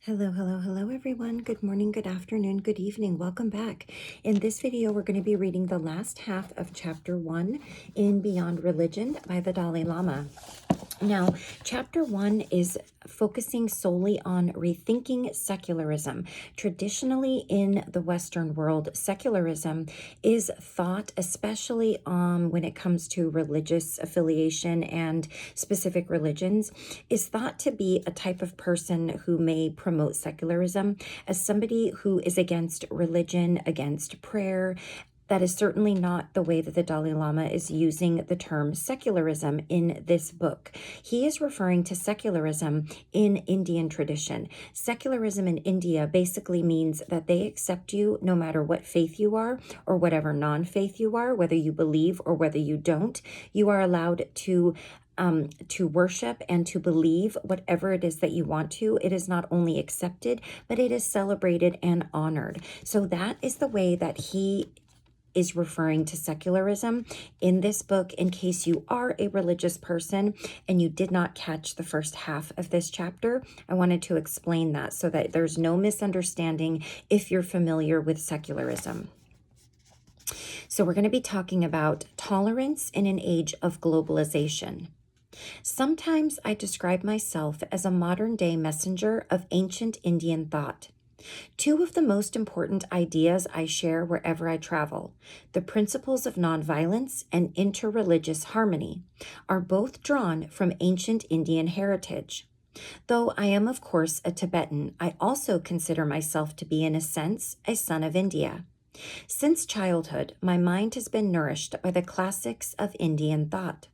Hello, hello, hello, everyone. Good morning, good afternoon, good evening. Welcome back. In this video, we're going to be reading the last half of chapter 1 in Beyond Religion by the Dalai Lama. Now, chapter 1 is focusing solely on rethinking secularism. Traditionally, in the Western world, secularism is thought, especially when it comes to religious affiliation and specific religions, is thought to be a type of person who may promote secularism as somebody who is against religion, against prayer. That is certainly not the way that the Dalai Lama is using the term secularism in this book. He is referring to secularism in Indian tradition. Secularism in India basically means that they accept you no matter what faith you are or whatever non-faith you are, whether you believe or whether you don't. You are allowed to worship and to believe whatever it is that you want to. It is not only accepted, but it is celebrated and honored. So that is the way that he is referring to secularism in this book. In case you are a religious person and you did not catch the first half of this chapter, I wanted to explain that so that there's no misunderstanding if you're familiar with secularism. So we're going to be talking about tolerance in an age of globalization. Sometimes I describe myself as a modern-day messenger of ancient Indian thought. Two of the most important ideas I share wherever I travel, the principles of nonviolence and interreligious harmony, are both drawn from ancient Indian heritage. Though I am, of course, a Tibetan, I also consider myself to be, in a sense, a son of India. Since childhood, my mind has been nourished by the classics of Indian thought.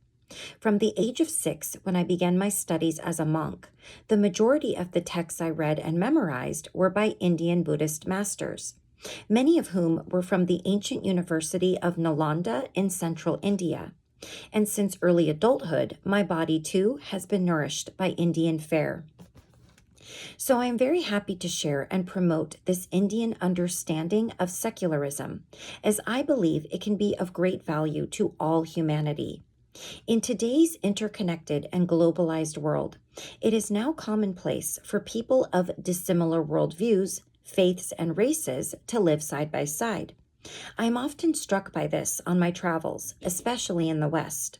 From the age of 6, when I began my studies as a monk, the majority of the texts I read and memorized were by Indian Buddhist masters, many of whom were from the ancient University of Nalanda in central India. And since early adulthood, my body too has been nourished by Indian fare. So I am very happy to share and promote this Indian understanding of secularism, as I believe it can be of great value to all humanity. In today's interconnected and globalized world, it is now commonplace for people of dissimilar worldviews, faiths, and races to live side by side. I am often struck by this on my travels, especially in the West.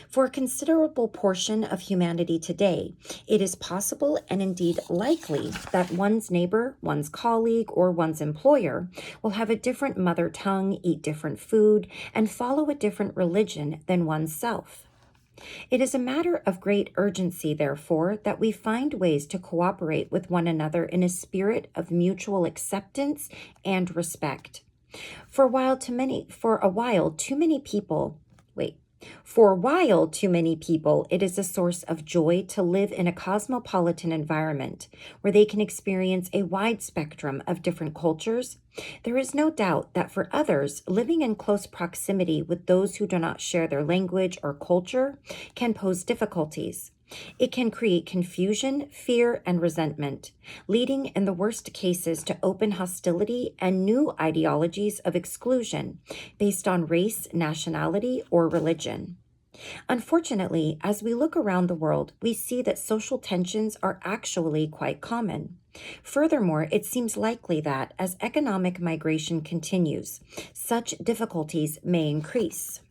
For a considerable portion of humanity today, it is possible and indeed likely that one's neighbor, one's colleague, or one's employer will have a different mother tongue, eat different food, and follow a different religion than oneself. It is a matter of great urgency, therefore, that we find ways to cooperate with one another in a spirit of mutual acceptance and respect. For a while, too many people, it is a source of joy to live in a cosmopolitan environment where they can experience a wide spectrum of different cultures. There is no doubt that for others, living in close proximity with those who do not share their language or culture can pose difficulties. It can create confusion, fear, and resentment, leading in the worst cases to open hostility and new ideologies of exclusion based on race, nationality, or religion. Unfortunately, as we look around the world, we see that social tensions are actually quite common. Furthermore, it seems likely that as economic migration continues, such difficulties may increase.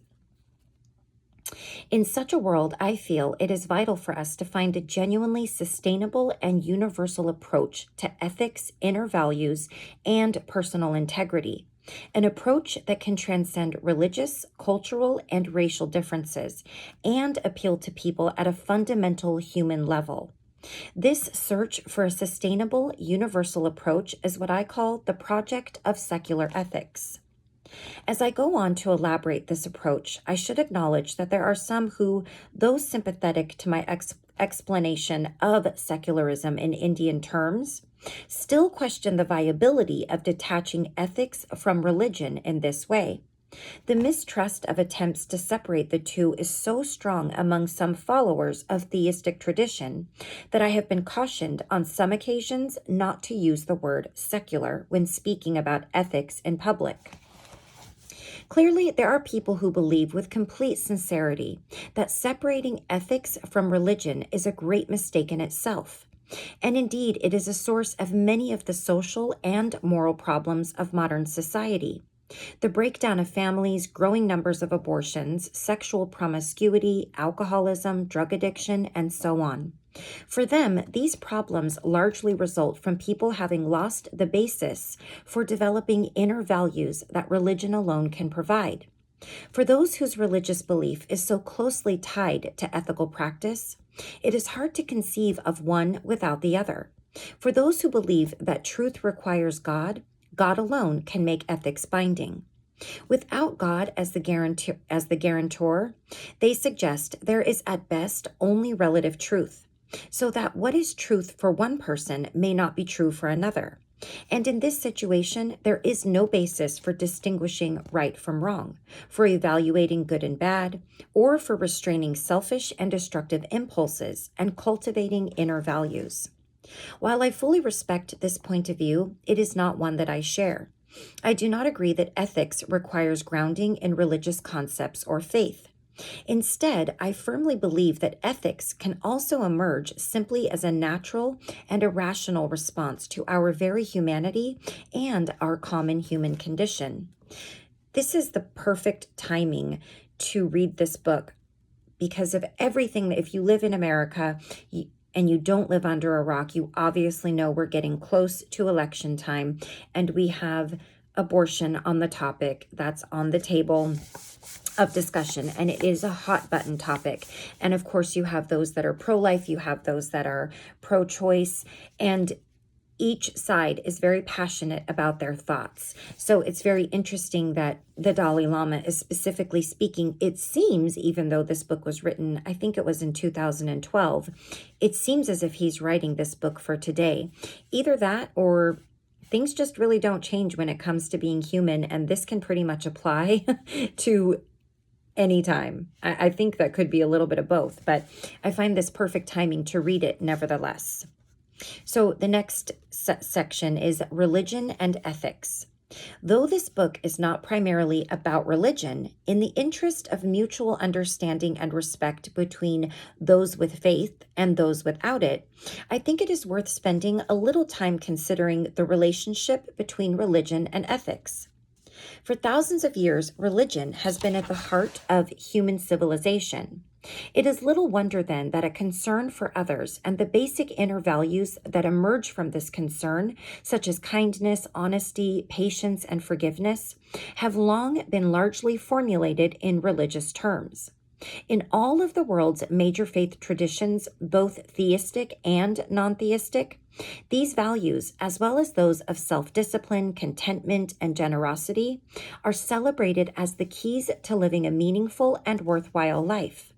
In such a world, I feel it is vital for us to find a genuinely sustainable and universal approach to ethics, inner values, and personal integrity. An approach that can transcend religious, cultural, and racial differences and appeal to people at a fundamental human level. This search for a sustainable, universal approach is what I call the project of secular ethics. As I go on to elaborate this approach, I should acknowledge that there are some who, though sympathetic to my explanation of secularism in Indian terms, still question the viability of detaching ethics from religion in this way. The mistrust of attempts to separate the two is so strong among some followers of theistic tradition that I have been cautioned on some occasions not to use the word secular when speaking about ethics in public. Clearly, there are people who believe with complete sincerity that separating ethics from religion is a great mistake in itself. And indeed, it is a source of many of the social and moral problems of modern society. The breakdown of families, growing numbers of abortions, sexual promiscuity, alcoholism, drug addiction, and so on. For them, these problems largely result from people having lost the basis for developing inner values that religion alone can provide. For those whose religious belief is so closely tied to ethical practice, it is hard to conceive of one without the other. For those who believe that truth requires God, God alone can make ethics binding. Without God as the guarantor, they suggest there is at best only relative truth, so that what is truth for one person may not be true for another. And in this situation, there is no basis for distinguishing right from wrong, for evaluating good and bad, or for restraining selfish and destructive impulses and cultivating inner values. While I fully respect this point of view, it is not one that I share. I do not agree that ethics requires grounding in religious concepts or faith. Instead, I firmly believe that ethics can also emerge simply as a natural and a rational response to our very humanity and our common human condition. This is the perfect timing to read this book because of everything that if you live in America, and you don't live under a rock, you obviously know we're getting close to election time, and we have abortion on the topic that's on the table of discussion, and it is a hot button topic. And of course, you have those that are pro-life, you have those that are pro-choice, and each side is very passionate about their thoughts. So it's very interesting that the Dalai Lama is specifically speaking. It seems, even though this book was written, I think it was in 2012, it seems as if he's writing this book for today. Either that or things just really don't change when it comes to being human, and this can pretty much apply to any time. I think that could be a little bit of both, but I find this perfect timing to read it nevertheless. So the next section is religion and ethics. Though this book is not primarily about religion, in the interest of mutual understanding and respect between those with faith and those without it, I think it is worth spending a little time considering the relationship between religion and ethics. For thousands of years, religion has been at the heart of human civilization. It is little wonder then that a concern for others and the basic inner values that emerge from this concern, such as kindness, honesty, patience, and forgiveness, have long been largely formulated in religious terms. In all of the world's major faith traditions, both theistic and non-theistic, these values, as well as those of self-discipline, contentment, and generosity, are celebrated as the keys to living a meaningful and worthwhile life.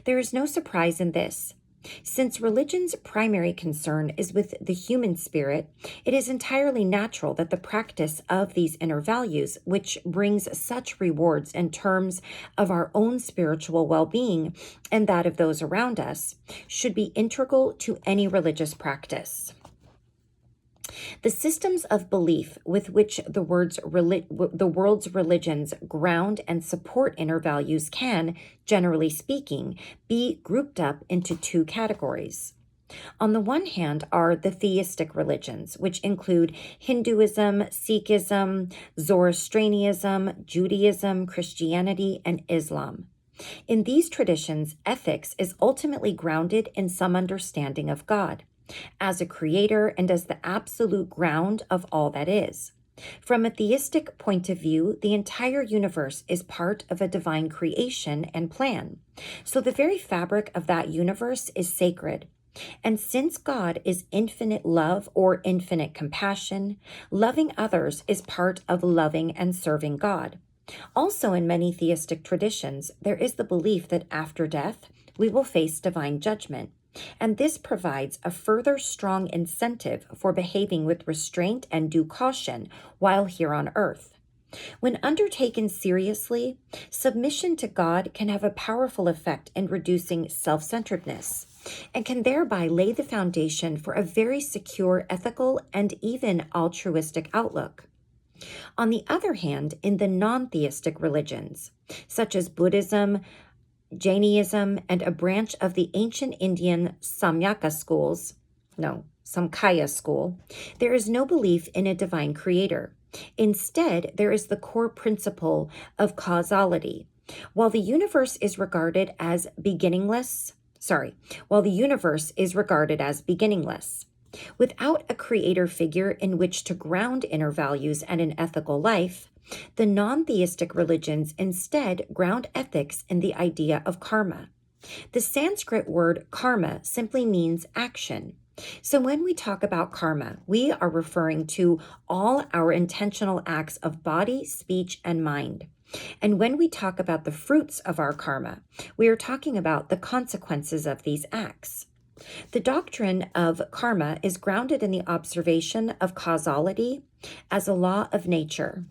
There is no surprise in this. Since religion's primary concern is with the human spirit, it is entirely natural that the practice of these inner values, which brings such rewards in terms of our own spiritual well-being and that of those around us, should be integral to any religious practice. The systems of belief with which the world's religions ground and support inner values can, generally speaking, be grouped up into two categories. On the one hand are the theistic religions, which include Hinduism, Sikhism, Zoroastrianism, Judaism, Christianity, and Islam. In these traditions, ethics is ultimately grounded in some understanding of God as a creator and as the absolute ground of all that is. From a theistic point of view, the entire universe is part of a divine creation and plan. So the very fabric of that universe is sacred. And since God is infinite love or infinite compassion, loving others is part of loving and serving God. Also, in many theistic traditions, there is the belief that after death, we will face divine judgment. And this provides a further strong incentive for behaving with restraint and due caution while here on earth. When undertaken seriously, submission to God can have a powerful effect in reducing self-centeredness and can thereby lay the foundation for a very secure ethical and even altruistic outlook. On the other hand, in the non-theistic religions, such as Buddhism, Jainism, and a branch of the ancient Indian Samyaka schools, Samkhya school, there is no belief in a divine creator. Instead, there is the core principle of causality. While the universe is regarded as beginningless, without a creator figure in which to ground inner values and an ethical life, the non-theistic religions instead ground ethics in the idea of karma. The Sanskrit word karma simply means action. So when we talk about karma, we are referring to all our intentional acts of body, speech, and mind. And when we talk about the fruits of our karma, we are talking about the consequences of these acts. The doctrine of karma is grounded in the observation of causality as a law of nature.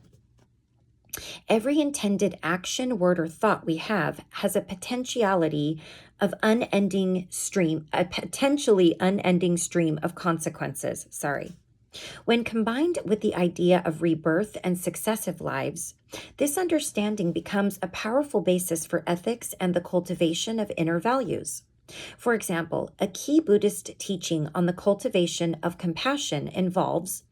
Every intended action, word, or thought we have has a potentially unending stream of consequences. When combined with the idea of rebirth and successive lives, this understanding becomes a powerful basis for ethics and the cultivation of inner values. For example, a key Buddhist teaching on the cultivation of compassion involves,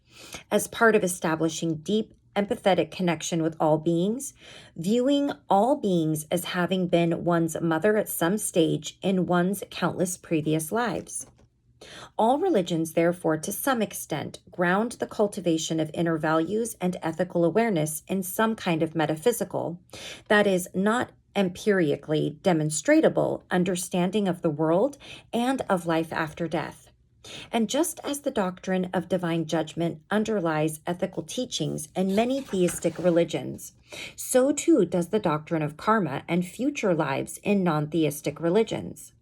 as part of establishing deep empathetic connection with all beings, viewing all beings as having been one's mother at some stage in one's countless previous lives. All religions, therefore, to some extent, ground the cultivation of inner values and ethical awareness in some kind of metaphysical, that is, not empirically demonstrable, understanding of the world and of life after death. And just as the doctrine of divine judgment underlies ethical teachings in many theistic religions, so too does the doctrine of karma and future lives in non-theistic religions.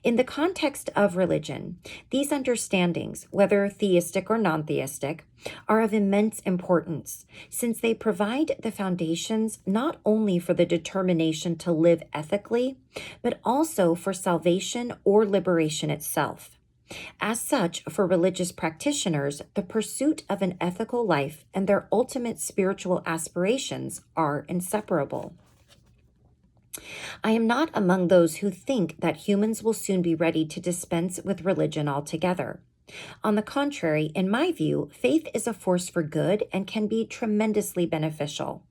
In the context of religion, these understandings, whether theistic or non-theistic, are of immense importance, since they provide the foundations not only for the determination to live ethically, but also for salvation or liberation itself. As such, for religious practitioners, the pursuit of an ethical life and their ultimate spiritual aspirations are inseparable. I am not among those who think that humans will soon be ready to dispense with religion altogether. On the contrary, in my view, faith is a force for good and can be tremendously beneficial.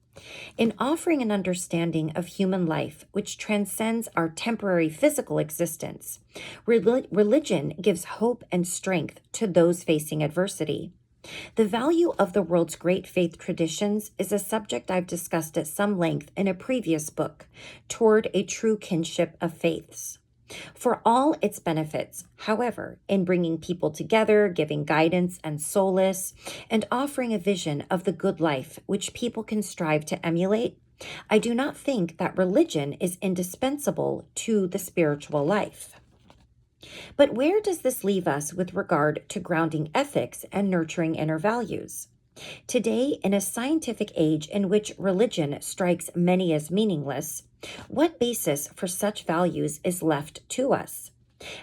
In offering an understanding of human life which transcends our temporary physical existence, religion gives hope and strength to those facing adversity. The value of the world's great faith traditions is a subject I've discussed at some length in a previous book, Toward a True Kinship of Faiths. For all its benefits, however, in bringing people together, giving guidance and solace, and offering a vision of the good life which people can strive to emulate, I do not think that religion is indispensable to the spiritual life. But where does this leave us with regard to grounding ethics and nurturing inner values? Today, in a scientific age in which religion strikes many as meaningless, what basis for such values is left to us?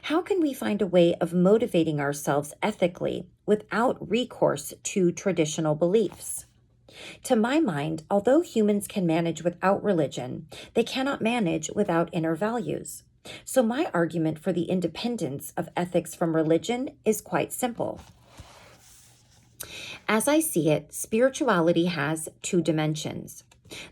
How can we find a way of motivating ourselves ethically without recourse to traditional beliefs? To my mind, although humans can manage without religion, they cannot manage without inner values. So my argument for the independence of ethics from religion is quite simple. As I see it, spirituality has two dimensions.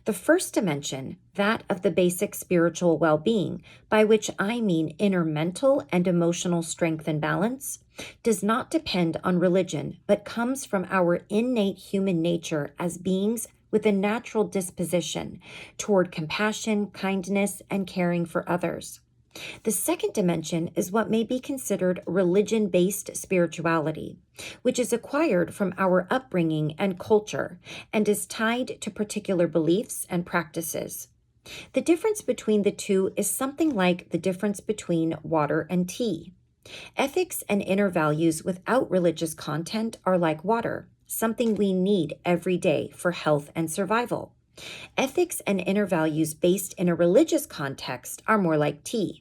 The first dimension, that of the basic spiritual well-being, by which I mean inner mental and emotional strength and balance, does not depend on religion, but comes from our innate human nature as beings with a natural disposition toward compassion, kindness, and caring for others. The second dimension is what may be considered religion-based spirituality, which is acquired from our upbringing and culture and is tied to particular beliefs and practices. The difference between the two is something like the difference between water and tea. Ethics and inner values without religious content are like water, something we need every day for health and survival. Ethics and inner values based in a religious context are more like tea.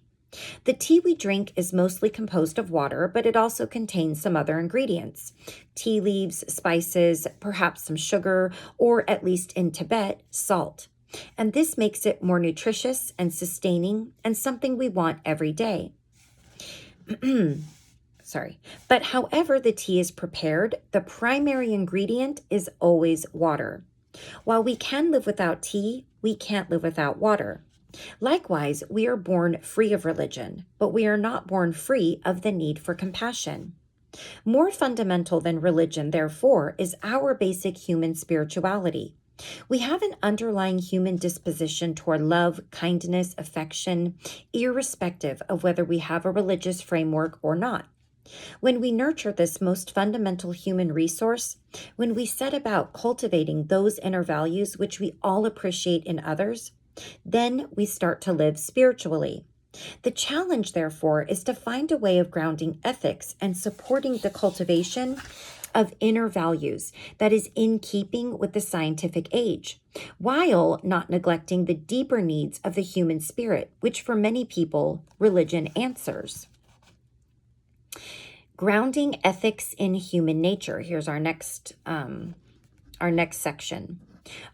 The tea we drink is mostly composed of water, but it also contains some other ingredients: tea leaves, spices, perhaps some sugar, or at least in Tibet, salt. And this makes it more nutritious and sustaining and something we want every day. But however the tea is prepared, the primary ingredient is always water. While we can live without tea, we can't live without water. Likewise, we are born free of religion, but we are not born free of the need for compassion. More fundamental than religion, therefore, is our basic human spirituality. We have an underlying human disposition toward love, kindness, affection, irrespective of whether we have a religious framework or not. When we nurture this most fundamental human resource, when we set about cultivating those inner values which we all appreciate in others, then we start to live spiritually. The challenge, therefore, is to find a way of grounding ethics and supporting the cultivation of inner values that is in keeping with the scientific age, while not neglecting the deeper needs of the human spirit, which for many people, religion answers. Grounding ethics in human nature. Here's our next section.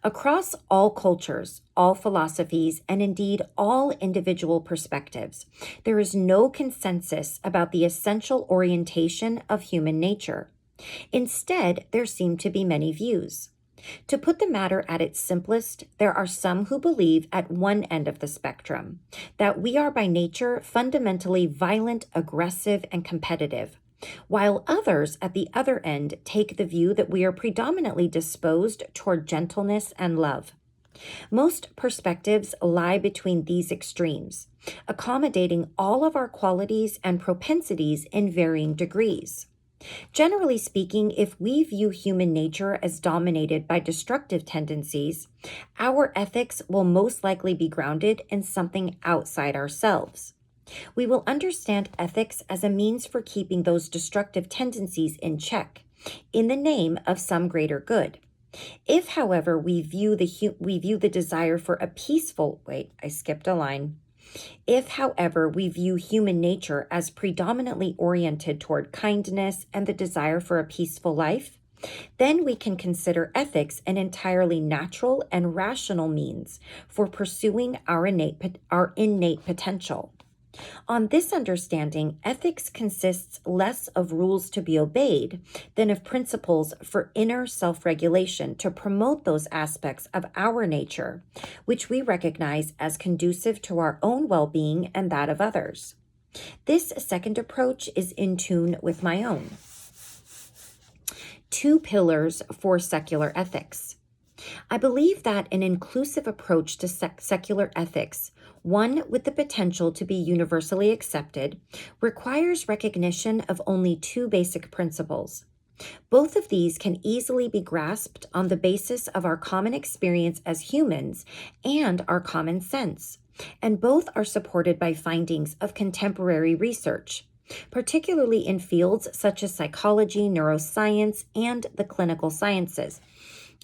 Across all cultures, all philosophies, and indeed all individual perspectives, there is no consensus about the essential orientation of human nature. Instead, there seem to be many views. To put the matter at its simplest, there are some who believe at one end of the spectrum that we are by nature fundamentally violent, aggressive, and competitive, while others at the other end take the view that we are predominantly disposed toward gentleness and love. Most perspectives lie between these extremes, accommodating all of our qualities and propensities in varying degrees. Generally speaking, if we view human nature as dominated by destructive tendencies, our ethics will most likely be grounded in something outside ourselves. We will understand ethics as a means for keeping those destructive tendencies in check, in the name of some greater good. If, however, we view the desire for a peaceful, If, however, we view human nature as predominantly oriented toward kindness and the desire for a peaceful life, then we can consider ethics an entirely natural and rational means for pursuing our innate potential. On this understanding, ethics consists less of rules to be obeyed than of principles for inner self-regulation to promote those aspects of our nature, which we recognize as conducive to our own well-being and that of others. This second approach is in tune with my own. 2 pillars for secular ethics. I believe that an inclusive approach to secular ethics, one with the potential to be universally accepted, requires recognition of only 2 basic principles. Both of these can easily be grasped on the basis of our common experience as humans and our common sense, and both are supported by findings of contemporary research, particularly in fields such as psychology, neuroscience, and the clinical sciences.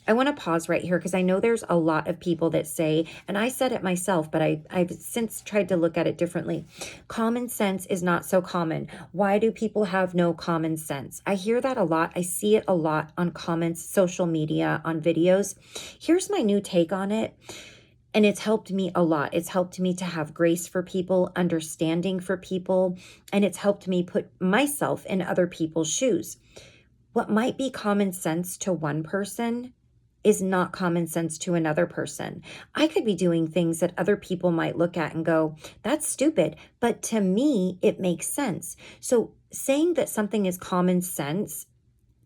I want to pause right here because I know there's a lot of people that say, and I said it myself, but I've since tried to look at it differently. Common sense is not so common. Why do people have no common sense? I hear that a lot. I see it a lot on comments, social media, on videos. Here's my new take on it. And it's helped me a lot. It's helped me to have grace for people, understanding for people, and it's helped me put myself in other people's shoes. What might be common sense to one person is not common sense to another person. I could be doing things that other people might look at and go, that's stupid, but to me, it makes sense. So saying that something is common sense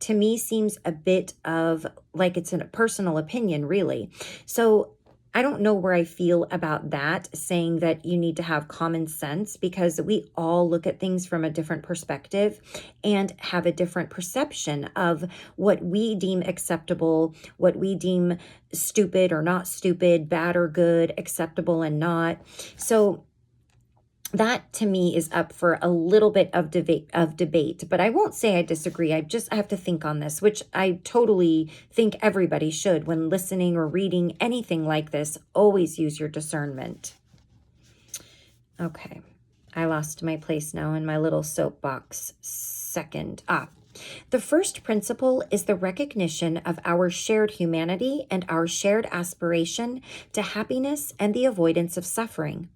to me seems a bit of like it's a personal opinion, really. So I don't know where I feel about that, saying that you need to have common sense, because we all look at things from a different perspective and have a different perception of what we deem acceptable, what we deem stupid or not stupid, bad or good, acceptable and not. So that to me is up for a little bit of debate, but I won't say I disagree. I have to think on this, which I totally think everybody should when listening or reading anything like this. Always use your discernment. Okay, I lost my place now in my little soapbox. The first principle is the recognition of our shared humanity and our shared aspiration to happiness and the avoidance of suffering.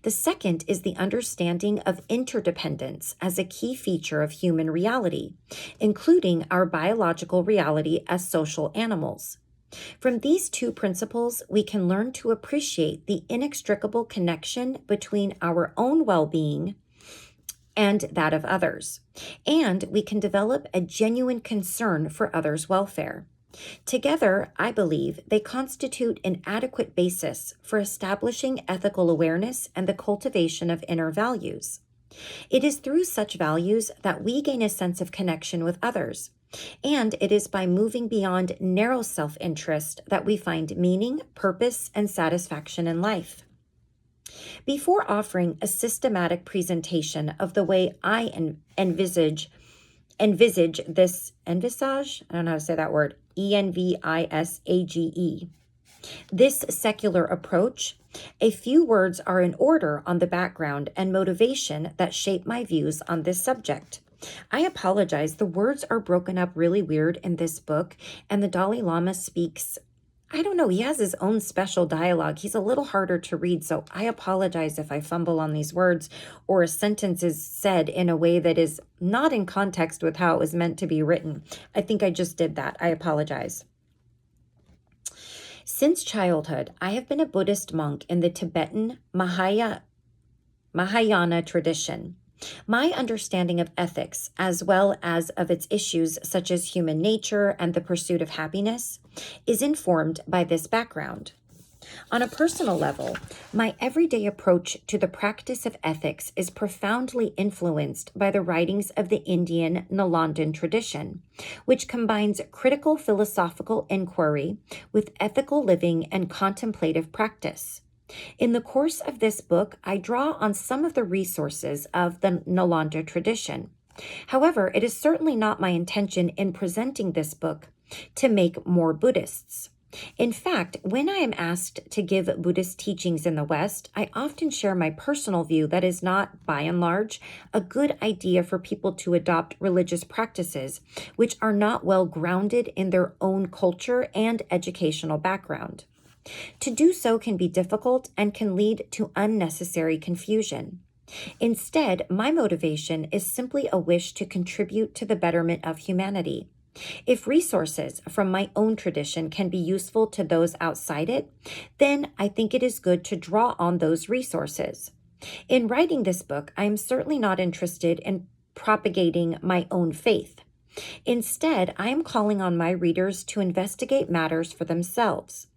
The second is the understanding of interdependence as a key feature of human reality, including our biological reality as social animals. From these two principles, we can learn to appreciate the inextricable connection between our own well-being and that of others, and we can develop a genuine concern for others' welfare. Together, I believe they constitute an adequate basis for establishing ethical awareness and the cultivation of inner values. It is through such values that we gain a sense of connection with others, and it is by moving beyond narrow self-interest that we find meaning, purpose, and satisfaction in life. Before offering a systematic presentation of the way I envisage this, envisage? I don't know how to say that word, ENVISAGE. This secular approach, a few words are in order on the background and motivation that shape my views on this subject. I apologize, the words are broken up really weird in this book, and the Dalai Lama speaks, I don't know, he has his own special dialogue. He's a little harder to read, so I apologize if I fumble on these words or a sentence is said in a way that is not in context with how it was meant to be written. I think I just did that. I apologize. Since childhood, I have been a Buddhist monk in the Tibetan Mahayana tradition. My understanding of ethics, as well as of its issues such as human nature and the pursuit of happiness, is informed by this background. On a personal level, my everyday approach to the practice of ethics is profoundly influenced by the writings of the Indian Nalandan tradition, which combines critical philosophical inquiry with ethical living and contemplative practice. In the course of this book, I draw on some of the resources of the Nalanda tradition. However, it is certainly not my intention in presenting this book to make more Buddhists. In fact, when I am asked to give Buddhist teachings in the West, I often share my personal view that is not, by and large, a good idea for people to adopt religious practices which are not well grounded in their own culture and educational background. To do so can be difficult and can lead to unnecessary confusion. Instead, my motivation is simply a wish to contribute to the betterment of humanity. If resources from my own tradition can be useful to those outside it, then I think it is good to draw on those resources. In writing this book, I am certainly not interested in propagating my own faith. Instead, I am calling on my readers to investigate matters for themselves.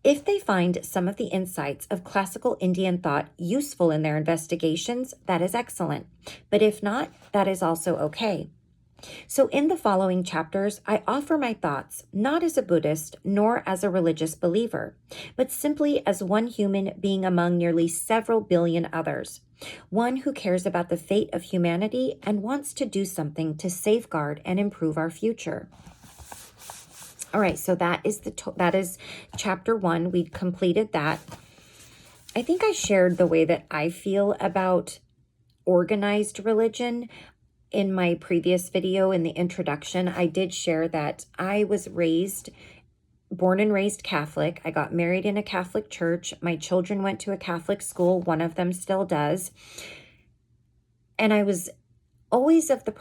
If they find some of the insights of classical Indian thought useful in their investigations, that is excellent. But if not, that is also okay. So in the following chapters, I offer my thoughts not as a Buddhist nor as a religious believer, but simply as one human being among nearly several billion others, one who cares about the fate of humanity and wants to do something to safeguard and improve our future. All right, so that is chapter 1. We completed that. I think I shared the way that I feel about organized religion in my previous video in the introduction. I did share that I was born and raised Catholic. I got married in a Catholic church. My children went to a Catholic school. One of them still does. And I was always the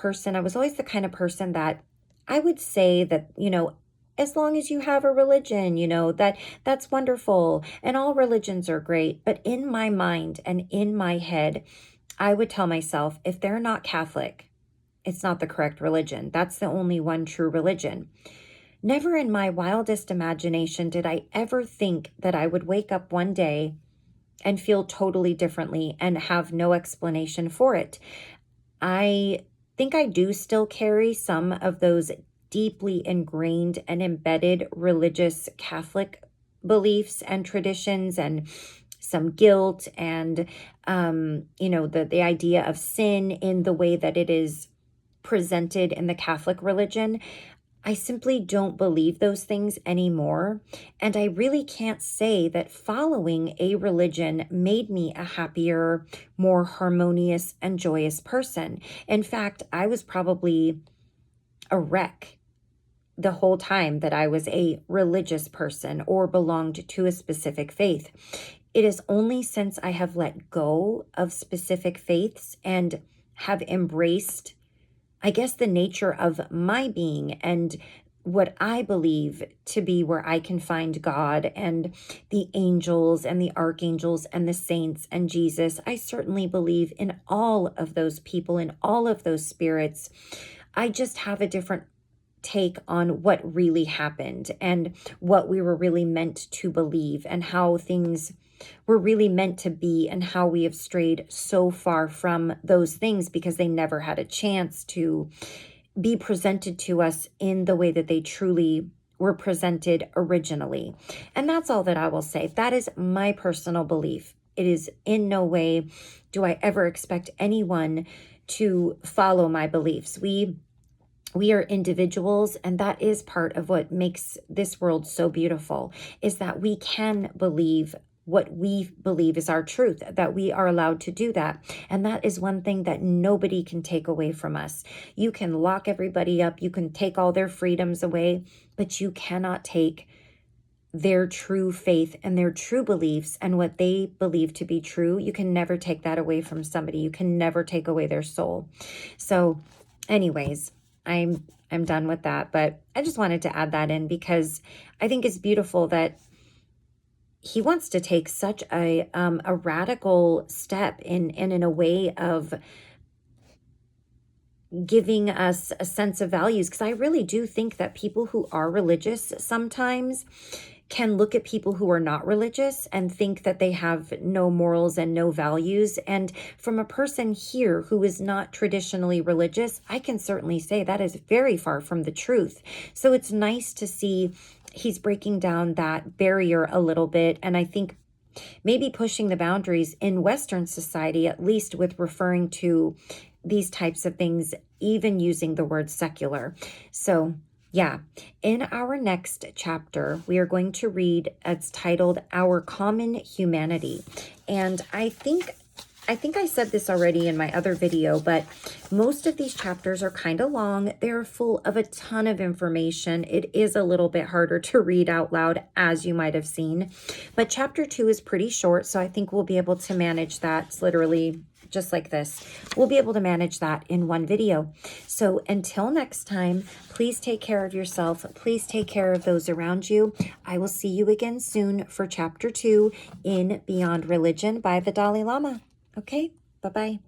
kind of person that I would say that, as long as you have a religion, that's wonderful, and all religions are great. But in my mind and in my head, I would tell myself, if they're not Catholic, it's not the correct religion. That's the only one true religion. Never in my wildest imagination did I ever think that I would wake up one day and feel totally differently and have no explanation for it. I think I do still carry some of those deeply ingrained and embedded religious Catholic beliefs and traditions, and some guilt and, the idea of sin in the way that it is presented in the Catholic religion. I simply don't believe those things anymore. And I really can't say that following a religion made me a happier, more harmonious and joyous person. In fact, I was probably a wreck the whole time that I was a religious person or belonged to a specific faith. it is only since I have let go of specific faiths and have embraced, I guess, the nature of my being and what I believe to be where I can find God and the angels and the archangels and the saints and Jesus. I certainly believe in all of those people, in all of those spirits. I just have a different take on what really happened and what we were really meant to believe and how things were really meant to be and how we have strayed so far from those things because they never had a chance to be presented to us in the way that they truly were presented originally. And that's all that I will say. That is my personal belief. It is in no way do I ever expect anyone to follow my beliefs. We are individuals, and that is part of what makes this world so beautiful, is that we can believe what we believe is our truth, that we are allowed to do that. And that is one thing that nobody can take away from us. You can lock everybody up, you can take all their freedoms away, but you cannot take their true faith and their true beliefs and what they believe to be true. You can never take that away from somebody. You can never take away their soul. So anyways, I'm done with that, but I just wanted to add that in because I think it's beautiful that he wants to take such a radical step in a way of giving us a sense of values. Because I really do think that people who are religious sometimes can look at people who are not religious and think that they have no morals and no values. And from a person here who is not traditionally religious, I can certainly say that is very far from the truth. So it's nice to see he's breaking down that barrier a little bit. And I think maybe pushing the boundaries in Western society, at least with referring to these types of things, even using the word secular. So yeah, in our next chapter, we are going to read, it's titled Our Common Humanity. And I think I said this already in my other video, but most of these chapters are kind of long. They're full of a ton of information. It is a little bit harder to read out loud, as you might have seen. But chapter 2 is pretty short, so I think we'll be able to manage that. It's literally just like this. We'll be able to manage that in one video. So until next time, please take care of yourself. Please take care of those around you. I will see you again soon for chapter 2 in Beyond Religion by the Dalai Lama. Okay, bye-bye.